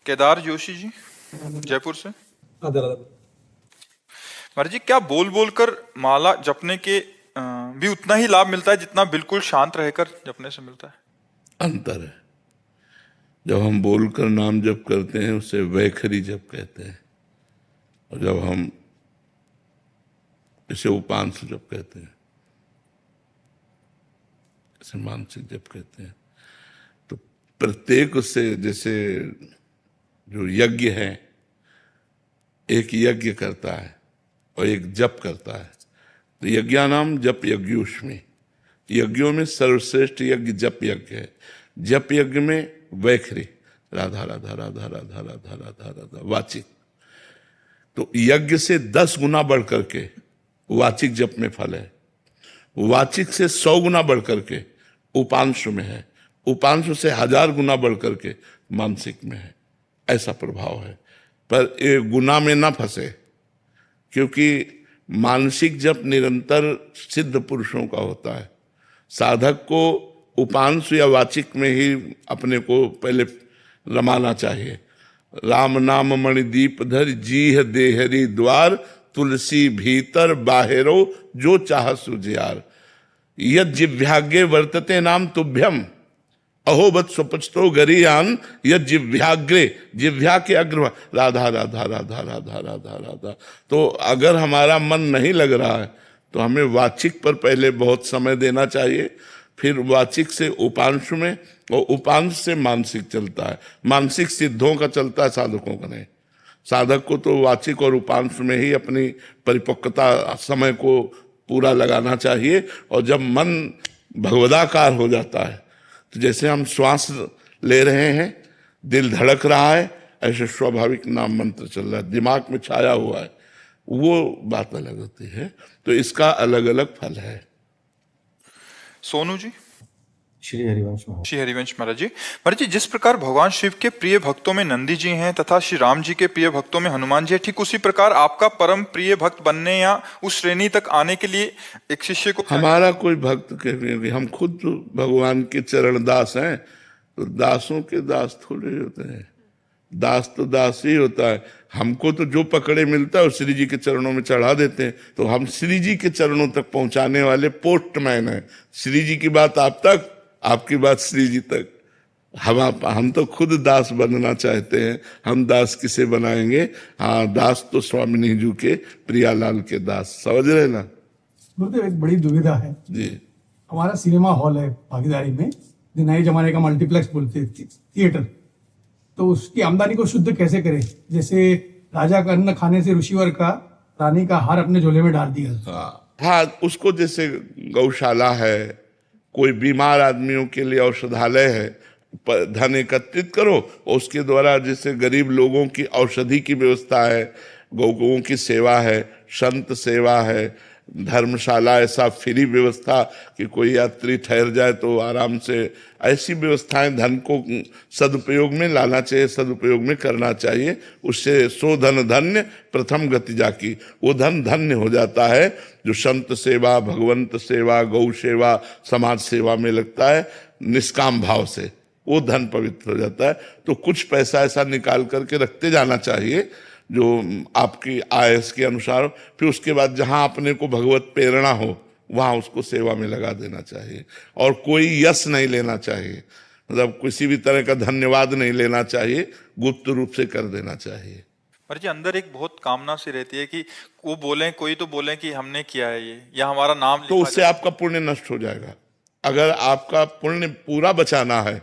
केदार जोशी जी, जयपुर से। आदर आदर। महाराज जी, क्या बोल बोल कर माला जपने के भी उतना ही लाभ मिलता है जितना बिल्कुल शांत रहकर जपने से मिलता है? अंतर है। जब हम बोलकर नाम जप करते हैं उसे वैखरी जप कहते हैं, और जब हम इसे उपांश जप कहते हैं, इसे मानसिक जप कहते हैं। तो प्रत्येक से, जैसे जो यज्ञ है, एक यज्ञ करता है और एक जप करता है। तो यज्ञानाम जप यज्ञोष्मी, यज्ञों में सर्वश्रेष्ठ यज्ञ जप यज्ञ है। जप यज्ञ में वैखरी, राधा राधा राधा राधा राधा राधा राधा वाचिक। तो यज्ञ से 10 गुना बढ़ करके वाचिक जप में फल है, वाचिक से 100 गुना बढ़ करके उपांशु में है, उपांशु से 1000 गुना बढ़ करके मानसिक में है। ऐसा प्रभाव है। पर ये गुना में ना फंसे, क्योंकि मानसिक जप निरंतर सिद्ध पुरुषों का होता है। साधक को उपांशु या वाचिक में ही अपने को पहले रमाना चाहिए। राम नाम मणिदीप धर जीह देहरी द्वार, तुलसी भीतर बाहिरो जो चाह सुजियार। यद जिव्याग्रे वर्तते नाम तुभ्यम, अहोबत स्वपचतो गरीयान। यद जिव्याग्रे, जिव्या के अग्र, राधा राधा राधा राधा राधा राधा। तो अगर हमारा मन नहीं लग रहा है तो हमें वाचिक पर पहले बहुत समय देना चाहिए, फिर वाचिक से उपांश में, और उपांश से मानसिक चलता है। मानसिक सिद्धों का चलता है, साधकों का नहीं। साधक को तो वाचिक और उपांश में ही अपनी परिपक्वता समय को पूरा लगाना चाहिए। और जब मन भगवदाकार हो जाता है, तो जैसे हम श्वास ले रहे हैं, दिल धड़क रहा है, ऐसे स्वाभाविक नाम मंत्र चल रहा है, दिमाग में छाया हुआ है, वो बात अलग होती है। तो इसका अलग अलग फल है। सोनू जी। श्री हरिवंश महाराज। श्री हरिवंश महाराज जी। महाराज जी, जिस प्रकार भगवान शिव के प्रिय भक्तों में नंदी जी हैं तथा श्री राम जी के प्रिय भक्तों में हनुमान जी है, ठीक उसी प्रकार आपका परम प्रिय भक्त बनने या उस श्रेणी तक आने के लिए एक शिष्य को, हमारा कोई भक्त के, हम खुद तो भगवान के चरण दास हैं। तो दासों के दास थोड़े होते हैं, दास तो दास ही होता है। हमको तो जो पकड़े मिलता है वो श्री जी के चरणों में चढ़ा देते हैं। तो हम श्री जी के चरणों तक पहुंचाने वाले पोस्टमैन हैं। श्री जी की बात आप तक, आपकी बात श्री जी तक। हम तो खुद दास बनना चाहते हैं। हम दास किसे बनाएंगे? हाँ, दास तो स्वामिनी जी के, प्रियालाल के दास, समझ रहे ना? गुरुदेव, एक बड़ी दुविधा है जी। हमारा सिनेमा हॉल है भागीदारी में, जो नए जमाने का मल्टीप्लेक्स बोलते हैं, थिएटर। तो उसकी आमदनी को शुद्ध कैसे करें? जैसे राजा का अन्न खाने से ऋषिवर का रानी का हार अपने झोले में डाल दिया। हाँ, उसको जैसे गौशाला है, कोई बीमार आदमियों के लिए औषधालय है, धन एकत्रित करो, और उसके द्वारा जैसे गरीब लोगों की औषधि की व्यवस्था है, गौओं की सेवा है, संत सेवा है, धर्मशाला, ऐसा फ्री व्यवस्था कि कोई यात्री ठहर जाए तो आराम से, ऐसी व्यवस्थाएं धन को सदुपयोग में लाना चाहिए, सदुपयोग में करना चाहिए। उससे सो धन धन्य प्रथम गति जाकी, वो धन धन्य हो जाता है जो संत सेवा, भगवंत सेवा, गौ सेवा, समाज सेवा में लगता है निष्काम भाव से, वो धन पवित्र हो जाता है। तो कुछ पैसा ऐसा निकाल करके रखते जाना चाहिए जो आपकी आयस के अनुसार। फिर उसके बाद जहां अपने को भगवत प्रेरणा हो वहां उसको सेवा में लगा देना चाहिए। और कोई यश नहीं लेना चाहिए, मतलब किसी भी तरह का धन्यवाद नहीं लेना चाहिए, गुप्त रूप से कर देना चाहिए। पर जी अंदर एक बहुत कामना सी रहती है कि वो बोले, कोई तो बोले कि हमने किया है ये, या हमारा नाम तो लिखा उससे आपका पुण्य नष्ट हो जाएगा। अगर आपका पुण्य पूरा बचाना है